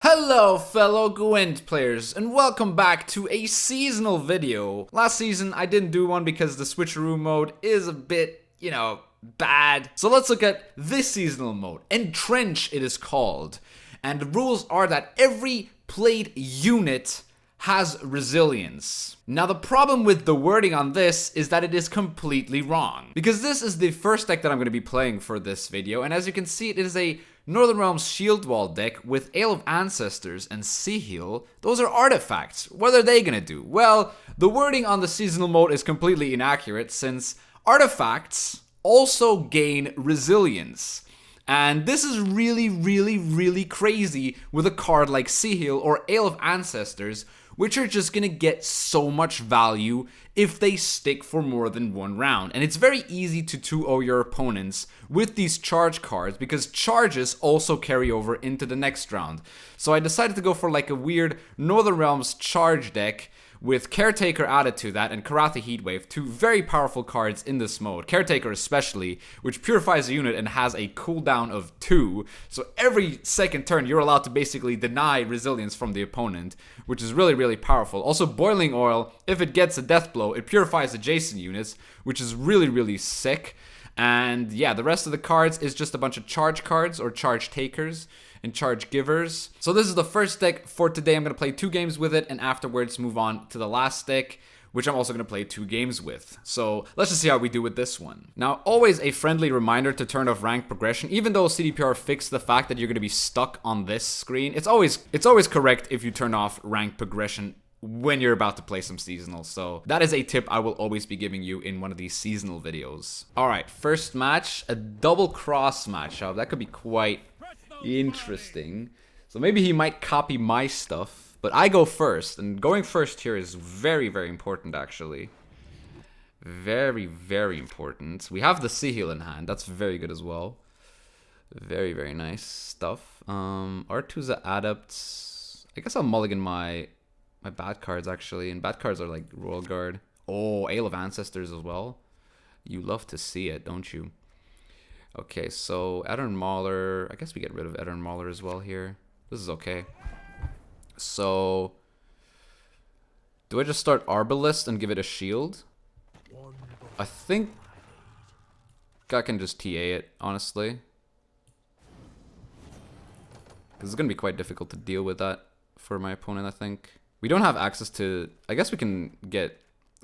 Hello fellow Gwent players and welcome back to a seasonal video. Last season I didn't do one because the switcheroo mode is a bit, bad. So let's look at this seasonal mode. Entrench it is called. And the rules are that every played unit has resilience. Now the problem with the wording on this is that it is completely wrong. Because this is the first deck that I'm going to be playing for this video, and as you can see it is a Northern Realms Shield Wall deck with Ale of Ancestors and Sea Heal. Those are artifacts. What are they going to do? Well, the wording on the seasonal mode is completely inaccurate since artifacts also gain resilience. And this is really crazy with a card like Sea Heal or Ale of Ancestors, which are just gonna get so much value if they stick for more than one round. And it's very easy to 2-0 your opponents with these charge cards because charges also carry over into the next round. So I decided to go for like a weird Northern Realms charge deck with Caretaker added to that and Karatha Heatwave, two very powerful cards in this mode. Caretaker especially, which purifies a unit and has a cooldown of 2. So every second turn you're allowed to basically deny resilience from the opponent, which is really powerful. Also Boiling Oil, if it gets a death blow, it purifies adjacent units, which is really sick. And yeah, the rest of the cards is just a bunch of charge cards or charge takers and charge givers. So this is the first deck for today. I'm going to play 2 games with it and afterwards move on to the last deck, which I'm also going to play 2 games with. So let's just see how we do with this one. Now, always a friendly reminder to turn off rank progression. Even though CDPR fixed the fact that you're going to be stuck on this screen, it's always correct if you turn off rank progression when you're about to play some seasonal. So that is a tip I will always be giving you in one of these seasonal videos. All right, first match, a double cross matchup. That could be quite interesting. So maybe he might copy my stuff, but I go first, and going first here is very important actually. Very important. We have the Sea Heal in hand. That's very good as well. Very nice stuff. R2's adepts. I guess I'll mulligan my bad cards actually, and bad cards are like Royal Guard. Oh, Ale of Ancestors as well. You love to see it, don't you? Okay, so Eddern Mauler. I guess we get rid of Eddern Mauler as well here. This is okay. So, do I just start Arbalest and give it a shield? I think I can just TA it, honestly. This is going to be quite difficult to deal with that for my opponent, I think. We don't have access to... I guess we can get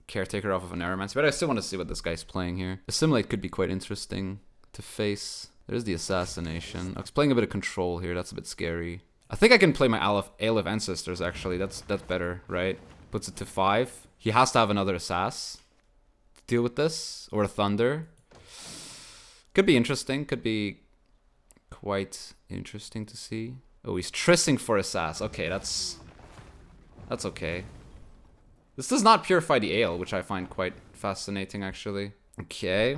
Caretaker off of an Aeromancy, but I still want to see what this guy's playing here. Assimilate could be quite interesting to face. There's the Assassination. I was playing a bit of Control here. That's a bit scary. I think I can play my Ale of Ancestors, actually. That's better, right? Puts it to 5. He has to have another Assass to deal with this. Or a Thunder. Could be interesting. Could be quite interesting to see. Oh, he's trissing for Assass. Okay, that's okay. This does not purify the ale, which I find quite fascinating, actually. Okay.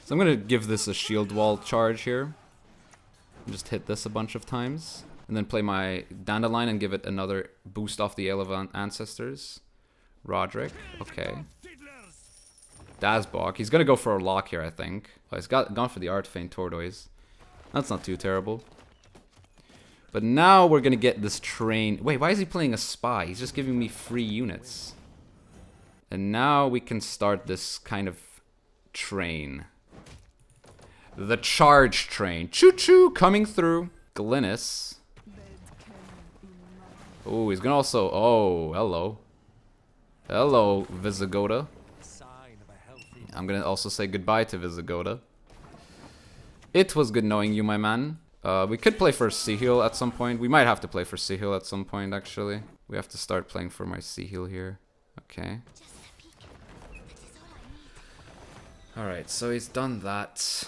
So I'm gonna give this a shield wall charge here. Just hit this a bunch of times. And then play my Dandelion and give it another boost off the Ale of Ancestors. Roderick, okay. Dazbog, he's gonna go for a lock here, I think. Oh, he's gone for the Artfane Tortoise. That's not too terrible. But now we're gonna get this train. Wait, why is he playing a spy? He's just giving me free units. And now we can start this kind of train. The charge train. Choo-choo, coming through. Glynis. Oh, he's gonna also... Oh, hello. Hello, Visigoda. I'm gonna also say goodbye to Visigoda. It was good knowing you, my man. We could play for Sea Heal at some point. We might have to play for Sea Heal at some point, actually. We have to start playing for my Sea Heal here. Okay. Alright, so he's done that.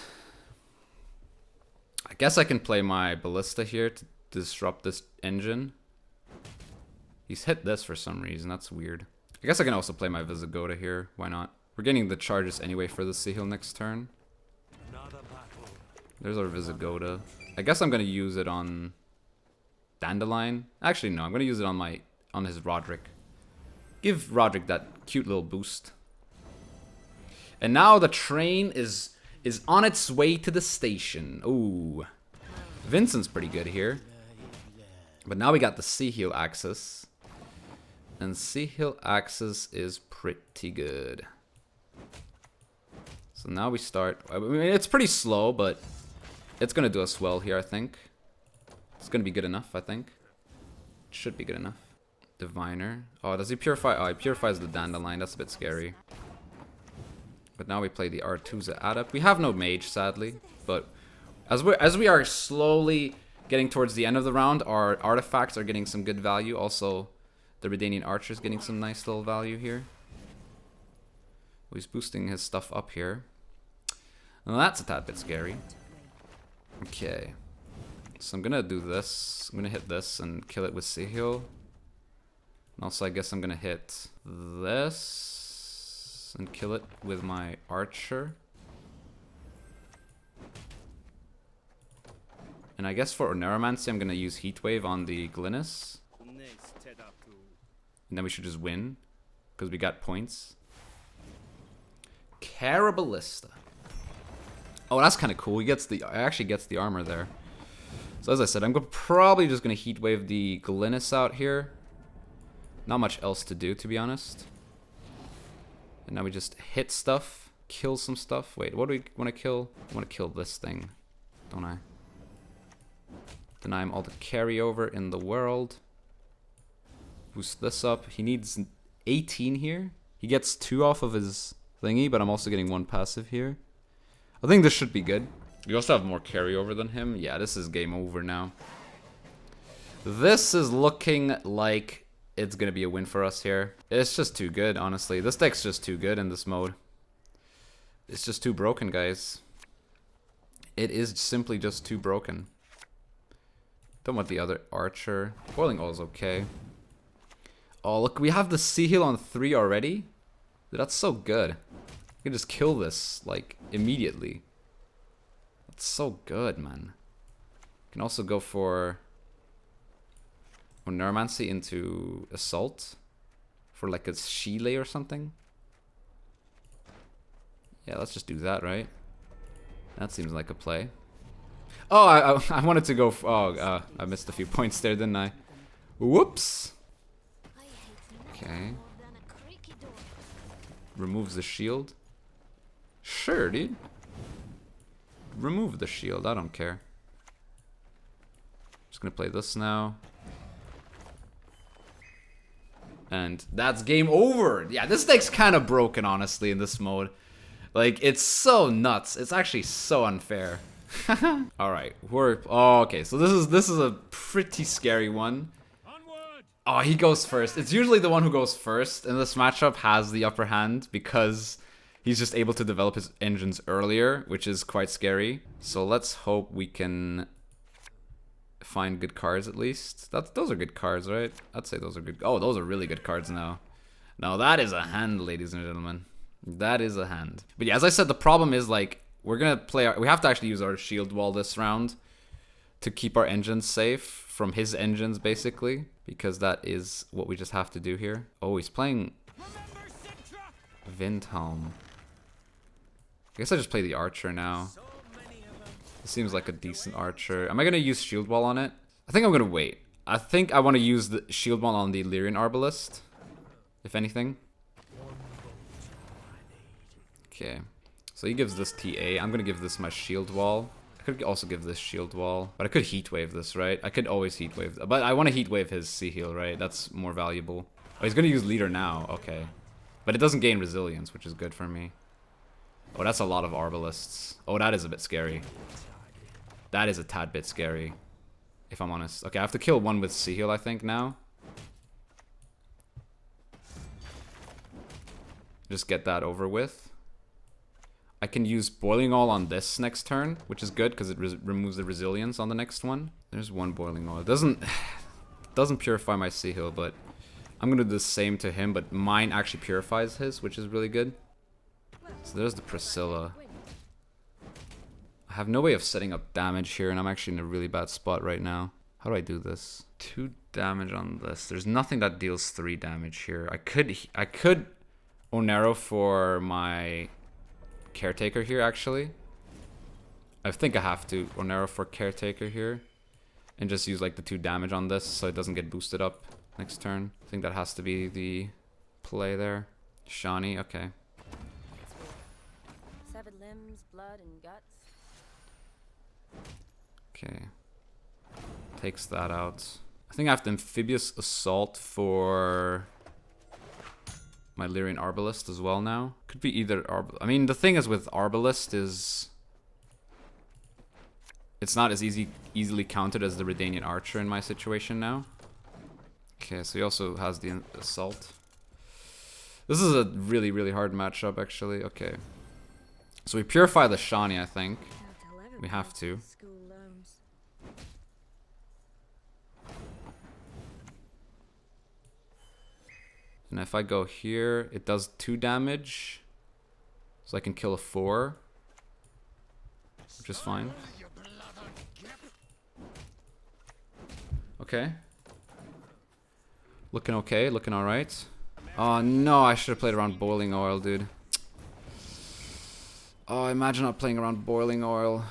I guess I can play my Ballista here to disrupt this engine. He's hit this for some reason. That's weird. I guess I can also play my Visigoda here. Why not? We're getting the charges anyway for the Sea Heal next turn. There's our Visigoda. I guess I'm gonna use it on Dandelion. Actually, no. I'm gonna use it on his Roderick. Give Roderick that cute little boost. And now the train is on its way to the station. Ooh. Vincent's pretty good here. But now we got the Sea Heal Axis. And Sea Heal Axis is pretty good. So now we start. I mean, it's pretty slow, but it's going to do us well here, I think. It's going to be good enough, I think. It should be good enough. Diviner. Oh, does he purify? Oh, he purifies the Dandelion. That's a bit scary. But now we play the Artusa Adept. We have no mage, sadly. But as we are slowly getting towards the end of the round, our artifacts are getting some good value. Also, the Redanian Archer is getting some nice little value here. He's boosting his stuff up here. Well, that's a tad bit scary. Okay. So I'm gonna do this. I'm gonna hit this and kill it with Sea Heal. And also I guess I'm gonna hit this and kill it with my Archer. And I guess for Neuromancy I'm gonna use Heatwave on the Glynis. And then we should just win. Because we got points. Carabalista. Oh, that's kind of cool. He gets the actually gets the armor there. So as I said, I'm probably just gonna Heatwave the Glynis out here. Not much else to do, to be honest. And now we just hit stuff, kill some stuff. Wait, what do we want to kill? I want to kill this thing, don't I? Deny him all the carryover in the world. Boost this up. He needs 18 here. He gets 2 off of his thingy, but I'm also getting 1 passive here. I think this should be good. We also have more carryover than him. Yeah, this is game over now. This is looking like it's gonna be a win for us here. It's just too good, honestly. This deck's just too good in this mode. It's just too broken, guys. It is simply just too broken. Don't want the other Archer. Boiling Oil is okay. Oh, look, we have the Sea Heal on 3 already? Dude, that's so good. I can just kill this, like, immediately. That's so good, man. Can also go for Neuromancy into Assault. For, like, a Shile or something. Yeah, let's just do that, right? That seems like a play. Oh, I wanted to go... I missed a few points there, didn't I? Whoops! Okay. Removes the shield. Sure, dude. Remove the shield, I don't care. Just gonna play this now. And that's game over! Yeah, this deck's kind of broken, honestly, in this mode. Like, it's so nuts. It's actually so unfair. Alright, oh, okay, so this is a pretty scary one. Oh, he goes first. It's usually the one who goes first, and this matchup has the upper hand because he's just able to develop his engines earlier, which is quite scary. So let's hope we can find good cards at least. Those are good cards, right? I'd say those are good. Oh, those are really good cards now. Now that is a hand, ladies and gentlemen. That is a hand. But yeah, as I said, the problem is, like, we're gonna play we have to actually use our shield wall this round to keep our engines safe from his engines, basically, because that is what we just have to do here. Oh, he's playing Windhelm. I guess I just play the Archer now. It seems like a decent Archer. Am I gonna use shield wall on it? I think I'm gonna wait. I think I want to use the shield wall on the Lyrian Arbalist, if anything. Okay. So he gives this TA. I'm gonna give this my shield wall. I could also give this shield wall, but I could heat wave this, right? I could always heat wave, but I want to heat wave his Sea Heal, right? That's more valuable. Oh, he's gonna use leader now. Okay, but it doesn't gain resilience, which is good for me. Oh, that's a lot of Arbalists. Oh, that is a bit scary. That is a tad bit scary, if I'm honest. Okay, I have to kill one with Sea Heal, I think, now. Just get that over with. I can use Boiling Oil on this next turn, which is good because it removes the resilience on the next one. There's one Boiling Oil. It doesn't purify my Sea Heal, but I'm gonna do the same to him, but mine actually purifies his, which is really good. So there's the Priscilla. I have no way of setting up damage here, and I'm actually in a really bad spot right now. How do I do this? 2 damage on this. There's nothing that deals 3 damage here. I could Onero for my Caretaker here, actually. I think I have to Onero for Caretaker here. and just use like the 2 damage on this so it doesn't get boosted up next turn. I think that has to be the play there. Shani, okay. Severed limbs, blood, and guts. Okay. Takes that out. I think I have the Amphibious Assault for my Lyrian Arbalist as well now. Could be either I mean, the thing is with Arbalist is it's not as easily countered as the Redanian Archer in my situation now. Okay, so he also has the Assault. This is a really, really hard matchup, actually. Okay. So we Purify the Shani, I think. We have to. And if I go here, it does 2 damage. So I can kill a 4. Which is fine. Okay. Looking okay, looking alright. Oh no, I should have played around Boiling Oil, dude. Oh, imagine not playing around Boiling Oil.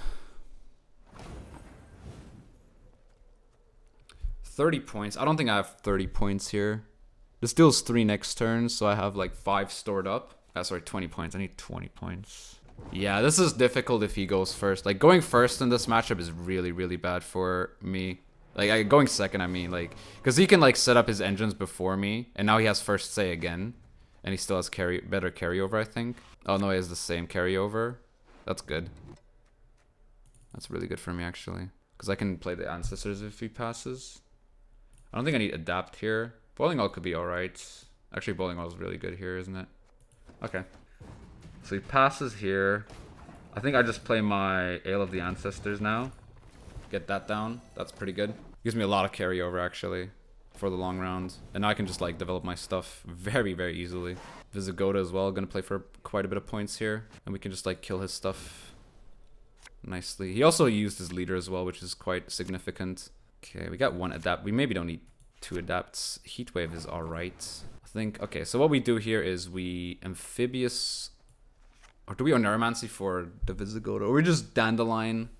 30 points. I don't think I have 30 points here. This deals 3 next turn, so I have like 5 stored up. Sorry, 20 points. I need 20 points. Yeah, this is difficult if he goes first. Like, going first in this matchup is really, really bad for me. Like, going second, I mean, like, because he can, like, set up his engines before me, and now he has first say again. And he still has better carryover, I think. Oh, no, he has the same carryover. That's good. That's really good for me, actually. Because I can play the Ancestors if he passes. I don't think I need Adapt here. Boiling Oil could be alright. Actually, Boiling Oil is really good here, isn't it? Okay. So he passes here. I think I just play my Ale of the Ancestors now. Get that down. That's pretty good. Gives me a lot of carryover, actually, for the long round. And now I can just, like, develop my stuff very, very easily. Visigoda as well. Gonna play for quite a bit of points here. And we can just, like, kill his stuff nicely. He also used his leader as well, which is quite significant. Okay, we got 1 Adapt. We maybe don't need 2 Adapts. Heatwave is alright. I think, okay, so what we do here is we Amphibious... Or do we Neuromancy for the Visigoda? Or we just Dandelion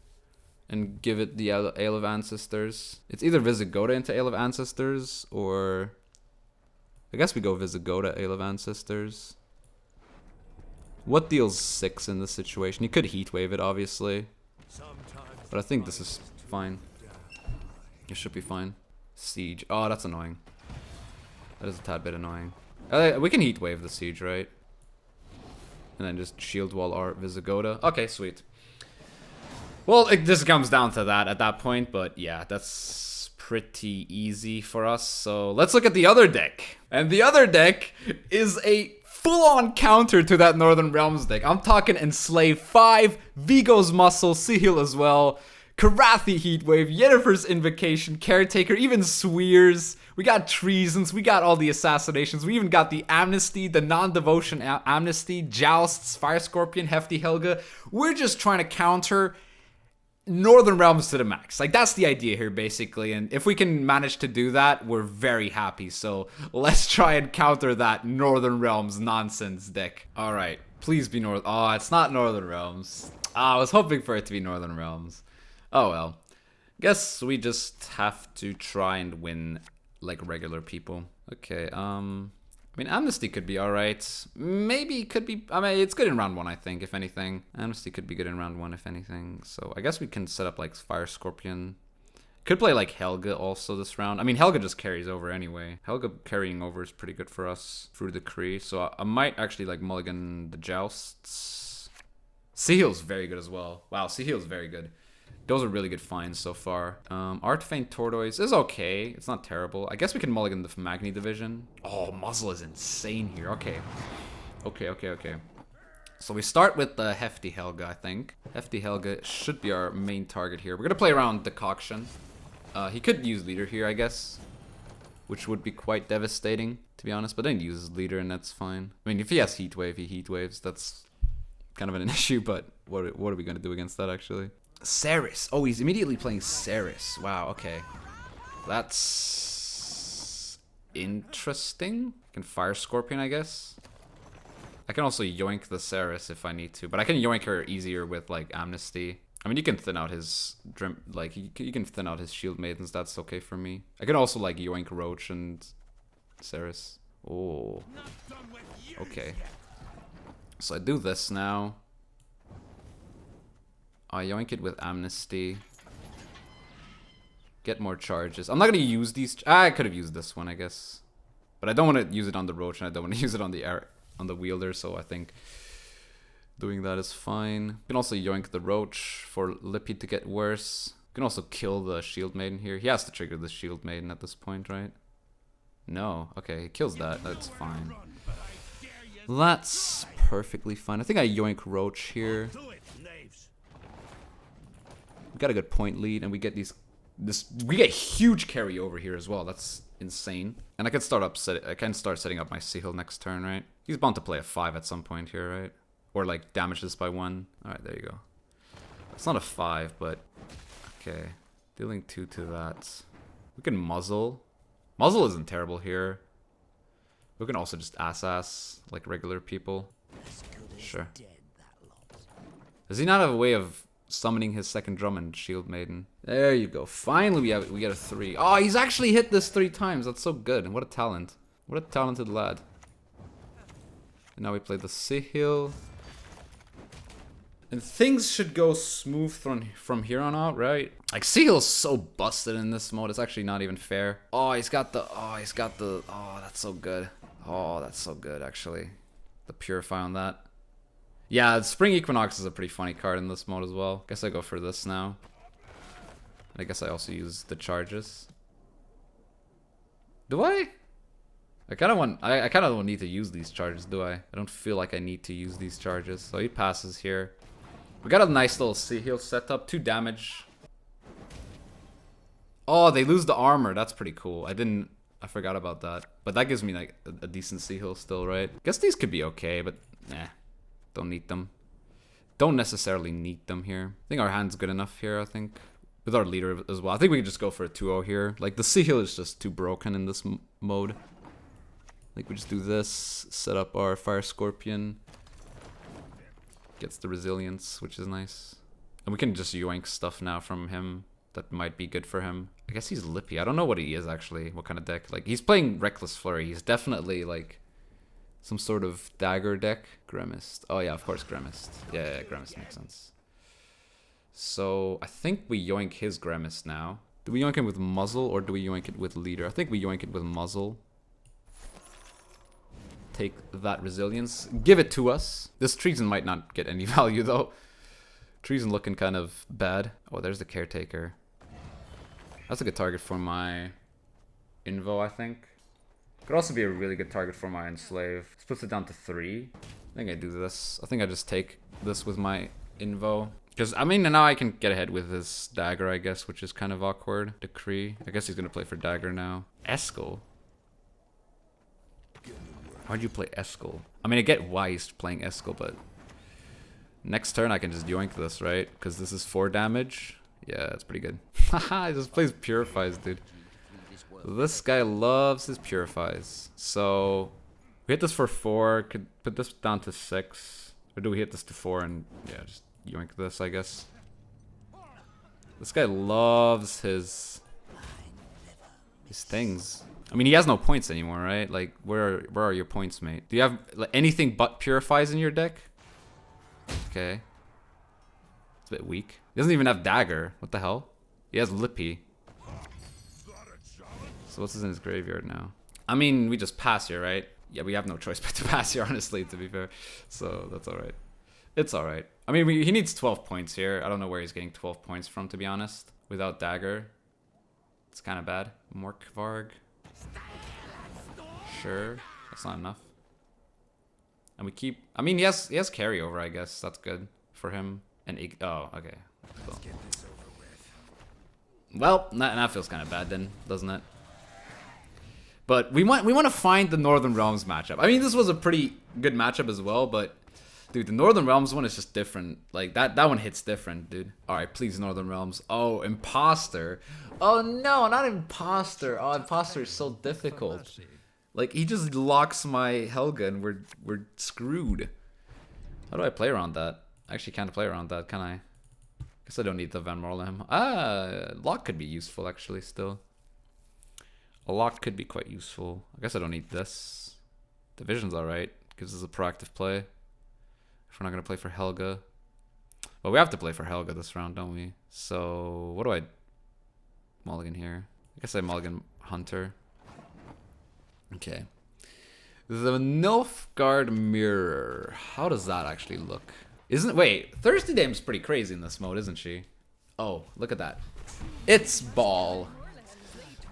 and give it the Ale of Ancestors? It's either Visigoda into Ale of Ancestors, or... I guess we go Visigoda, Ale of Ancestors. What deals 6 in this situation? You could Heatwave it, obviously. But I think this is fine. It should be fine. Siege. Oh, that's annoying. That is a tad bit annoying. We can Heatwave the Siege, right? And then just Shield Wall our Visigoda. Okay, sweet. Well, it just comes down to that at that point, but yeah, that's pretty easy for us. So let's look at the other deck. And the other deck is a full-on counter to that Northern Realms deck. I'm talking Enslave 5, Vigo's Muscle, Sihil as well, Karathi Heatwave, Yennefer's Invocation, Caretaker, even Swears. We got Treasons, we got all the Assassinations, we even got the Amnesty, the Non-Devotion Amnesty, Jousts, Fire Scorpion, Hefty Helga. We're just trying to counter Northern Realms to the max. Like, that's the idea here, basically. And if we can manage to do that, we're very happy. So let's try and counter that Northern Realms nonsense deck. Alright, please be North. Oh, it's not Northern Realms. I was hoping for it to be Northern Realms. Oh well. Guess we just have to try and win like regular people. Okay, I mean, Amnesty could be alright. Maybe it could be... I mean, it's good in round 1, I think, if anything. Amnesty could be good in round 1, if anything. So I guess we can set up, like, Fire Scorpion. Could play, like, Helga also this round. I mean, Helga just carries over anyway. Helga carrying over is pretty good for us through the Decree. So I might actually, like, mulligan the Jousts. Sihil's very good as well. Wow, Sihil's very good. Those are really good finds so far. Artefane Tortoise is okay. It's not terrible. I guess we can mulligan the Magni division. Oh, Muzzle is insane here. Okay. Okay. So we start with the Hefty Helga, I think. Hefty Helga should be our main target here. We're going to play around Decoction. He could use Leader here, I guess. Which would be quite devastating, to be honest. But then he uses Leader, and that's fine. I mean, if he has Heatwave, he Heatwaves. That's kind of an issue, but what are we going to do against that, actually? Ceres. Oh, he's immediately playing Ceres. Wow, okay. That's interesting. I can Fire Scorpion, I guess. I can also yoink the Ceres if I need to, but I can yoink her easier with, like, Amnesty. I mean, you can thin out his like you can thin out his shield maidens. That's okay for me. I can also like yoink Roach and Ceres. Oh, okay. So I do this now. I yoink it with Amnesty. Get more charges. I'm not gonna use these. I could have used this one, I guess, but I don't want to use it on the Roach, and I don't want to use it on the wielder. So I think doing that is fine. You can also yoink the Roach for Lippy to get worse. You can also kill the Shield Maiden here. He has to trigger the Shield Maiden at this point, right? No. Okay, he kills that. That's fine. That's perfectly fine. I think I yoink Roach here. We got a good point lead, and we get we get huge carry over here as well. That's insane. And I can start setting up my Sea-Hill next turn, right? He's bound to play a 5 at some point here, right? Or like damage this by 1. Alright, there you go. It's not a 5, but okay. Dealing 2 to that. We can muzzle. Muzzle isn't terrible here. We can also just ass like regular people. Sure. Does he not have a way of summoning his second drum and Shield Maiden? There you go. Finally we get a 3. Oh, he's actually hit this 3 times. That's so good. What a talent. What a talented lad. And now we play the Sea-Hill. And things should go smooth from here on out, right? Like, Sea-Hill's so busted in this mode, it's actually not even fair. Oh, he's got the, oh, that's so good. Oh, that's so good, actually. The Purify on that. Yeah, Spring Equinox is a pretty funny card in this mode as well. Guess I go for this now. And I guess I also use the charges. Do I? I kind of don't need to use these charges, do I? I don't feel like I need to use these charges. So he passes here. We got a nice little Sea-Hill setup. 2 damage. Oh, they lose the armor. That's pretty cool. I forgot about that. But that gives me like a decent Sea-Hill still, right? Guess these could be okay, but nah. Don't need them. Don't necessarily need them here. I think our hand's good enough here, I think. With our leader as well. I think we can just go for a 2-0 here. Like, the Sea-Hill is just too broken in this mode. Like, we just do this, set up our Fire Scorpion. Gets the resilience, which is nice. And we can just yoink stuff now from him that might be good for him. I guess he's Lippy. I don't know what he is, actually. What kind of deck. Like, he's playing Reckless Flurry. He's definitely, like, some sort of dagger deck. Grimaced. Oh, yeah, of course, Grimaced. Yeah, Grimaced makes sense. So, I think we yoink his Grimaced now. Do we yoink it with Muzzle, or do we yoink it with Leader? I think we yoink it with Muzzle. Take that resilience. Give it to us. This Treason might not get any value, though. Treason looking kind of bad. Oh, there's the Caretaker. That's a good target for my Invo, I think. Could also be a really good target for my Enslave. This puts it down to 3. I think I do this. I think I just take this with my Invo. Because, I mean, now I can get ahead with this Dagger, I guess, which is kind of awkward. Decree. I guess he's going to play for Dagger now. Eskel. Why'd you play Eskel? I mean, I get why he's playing Eskel, but next turn I can just yoink this, right? Because this is 4 damage. Yeah, that's pretty good. Haha, he just plays Purifies, dude. This guy loves his Purifies. So, we hit this for 4. Could put this down to 6. Or do we hit this to 4 and, yeah, just yoink this, I guess. This guy loves his things. I mean, he has no points anymore, right? Like, where are your points, mate? Do you have like, anything but Purifies in your deck? Okay. It's a bit weak. He doesn't even have Dagger. What the hell? He has Lippy. So what's in his graveyard now? I mean, we just pass here, right? Yeah, we have no choice but to pass here, honestly, to be fair. So that's alright. It's alright. I mean, he needs 12 points here. I don't know where he's getting 12 points from, to be honest. Without Dagger. It's kind of bad. Morkvarg. Sure, that's not enough. And we keep. I mean, he has carryover. I guess that's good for him. And oh, okay. Cool. Well, that feels kind of bad then, doesn't it? But we want to find the Northern Realms matchup. I mean, this was a pretty good matchup as well, but dude, the Northern Realms one is just different. Like that one hits different, dude. All right, please, Northern Realms. Oh, Imposter. Oh no, not Imposter. Oh, Imposter is so difficult. Like, he just locks my Helga and we're screwed. How do I play around that? I actually can't play around that, can I? Guess I don't need the Van Morlem. Lock could be useful actually still. A lock could be quite useful. I guess I don't need this. Division's alright. Gives us a proactive play. If we're not gonna play for Helga. Well, we have to play for Helga this round, don't we? So what do I mulligan here? I guess I mulligan Hunter. Okay. The Nilfgaard Mirror. How does that actually look? Wait, Thirsty Dame's pretty crazy in this mode, isn't she? Oh, look at that. It's ball.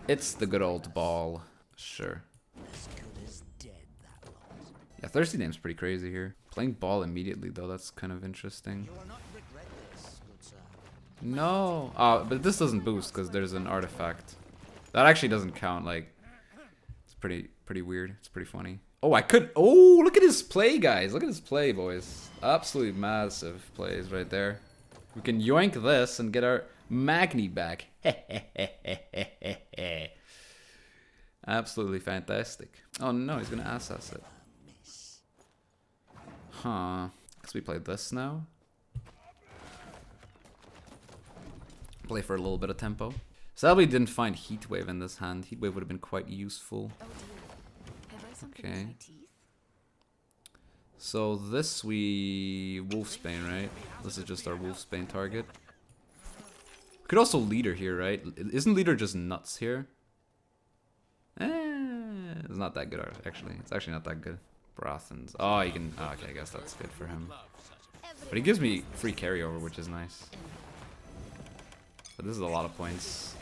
It's the good old ball. Sure. Yeah, Thirsty Dame's pretty crazy here. Playing ball immediately though, that's kind of interesting. No. Oh, but this doesn't boost because there's an artifact. That actually doesn't count, like it's pretty weird. It's pretty funny. Oh, oh, look at his play, guys. Look at his play, boys. Absolutely massive plays right there. We can yoink this and get our Magni back. Absolutely fantastic. Oh no, he's gonna ass it. Huh. Guess we play this now. Play for a little bit of tempo. Sadly, didn't find Heatwave in this hand. Heatwave would have been quite useful. Okay. So this we Wolfsbane, right? This is just our Wolfsbane target. We could also Leader here, right? Isn't Leader just nuts here? It's not that good actually. It's actually not that good. Brathens. Oh, you can. Oh, okay, I guess that's good for him. But he gives me free carryover, which is nice. But this is a lot of points.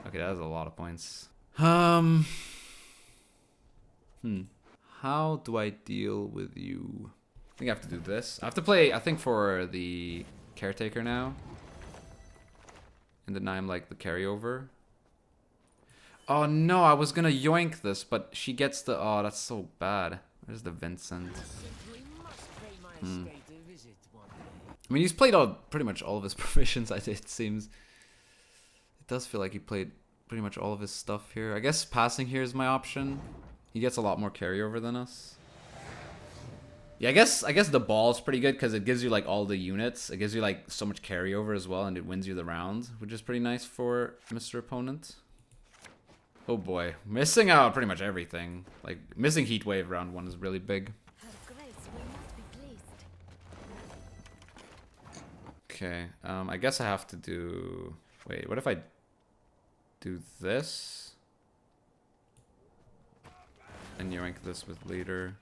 Okay, that is a lot of points. How do I deal with you? I think I have to do this. I have to play, I think, for the Caretaker now. And then I'm like the carryover. Oh no, I was gonna yoink this, but she gets the... Oh, that's so bad. Where's the Vincent? I mean, he's played pretty much all of his provisions, it seems. It does feel like he played pretty much all of his stuff here. I guess passing here is my option. He gets a lot more carryover than us. Yeah, I guess the ball's pretty good because it gives you like all the units. It gives you like so much carryover as well, and it wins you the round, which is pretty nice for Mr. Opponent. Oh boy, missing out pretty much everything. Like missing Heatwave round 1 is really big. Okay, I guess I have to do... Wait, what if I do this? And yoink this with Leader.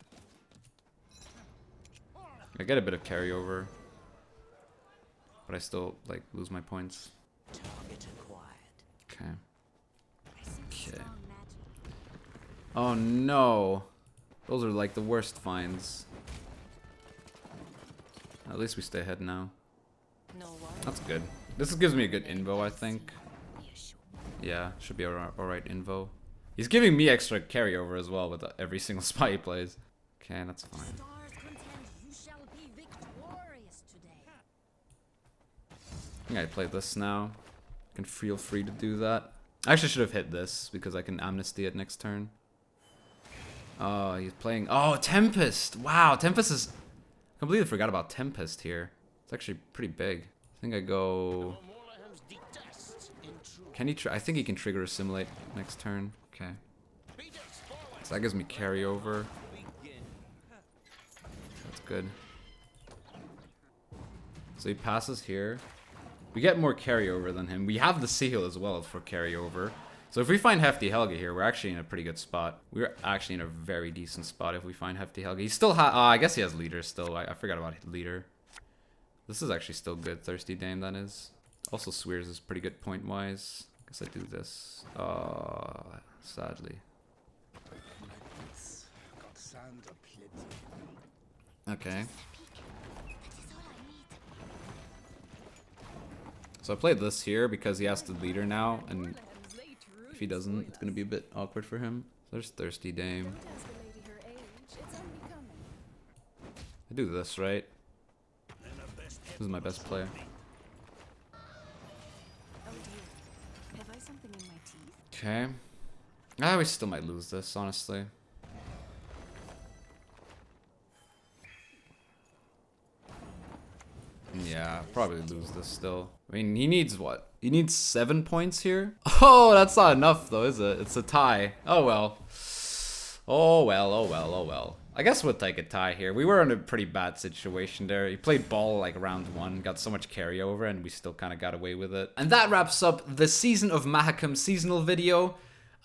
I get a bit of carryover. But I still, like, lose my points. Okay. Okay. Oh no! Those are like the worst finds. At least we stay ahead now. That's good. This gives me a good invo, I think. Yeah, should be alright invo. He's giving me extra carryover as well with every single spot he plays. Okay, that's fine. I think I play this now. I can feel free to do that. I actually should have hit this because I can amnesty it next turn. Oh, he's playing... Oh, Tempest! Wow, Tempest is... I completely forgot about Tempest here. It's actually pretty big. I think I go... Can he I think he can trigger Assimilate next turn. Okay. So that gives me carryover. That's good. So he passes here. We get more carryover than him. We have the seal as well for carryover. So if we find Hefty Helga here, we're actually in a pretty good spot. We're actually in a very decent spot if we find Hefty Helga. He still has... I guess he has Leader still. I forgot about Leader. This is actually still good. Thirsty Dame, that is. Also, Swears is pretty good point-wise. Guess I do this. Sadly. Okay. So I played this here because he has the Leader now, and if he doesn't, it's going to be a bit awkward for him. There's Thirsty Dame. I do this, right? This is my best play. Okay. We still might lose this, honestly. Yeah. probably lose this still. I mean, he needs what? He needs 7 points here? Oh, that's not enough though, is it? It's a tie. Oh well. Oh well, oh well, oh well. I guess we'll take a tie here. We were in a pretty bad situation there. He played ball like round 1, got so much carryover, and we still kind of got away with it. And that wraps up the Season of Mahakam seasonal video.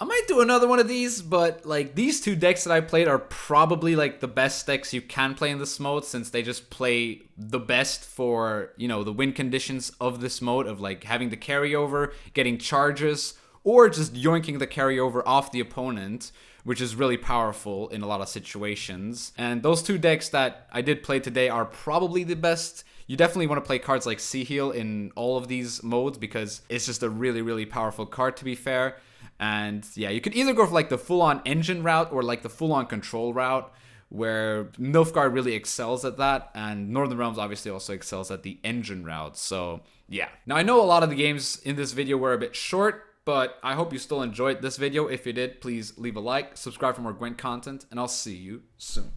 I might do another one of these, but like these 2 decks that I played are probably like the best decks you can play in this mode, since they just play the best for, you know, the win conditions of this mode of like having the carryover, getting charges, or just yoinking the carryover off the opponent, which is really powerful in a lot of situations. And those 2 decks that I did play today are probably the best. You definitely want to play cards like Sea Heal in all of these modes because it's just a really, really powerful card, to be fair. And yeah, you could either go for like the full-on engine route or like the full-on control route, where Nilfgaard really excels at that, and Northern Realms obviously also excels at the engine route. So yeah. Now I know a lot of the games in this video were a bit short, but I hope you still enjoyed this video. If you did, please leave a like, subscribe for more Gwent content, and I'll see you soon.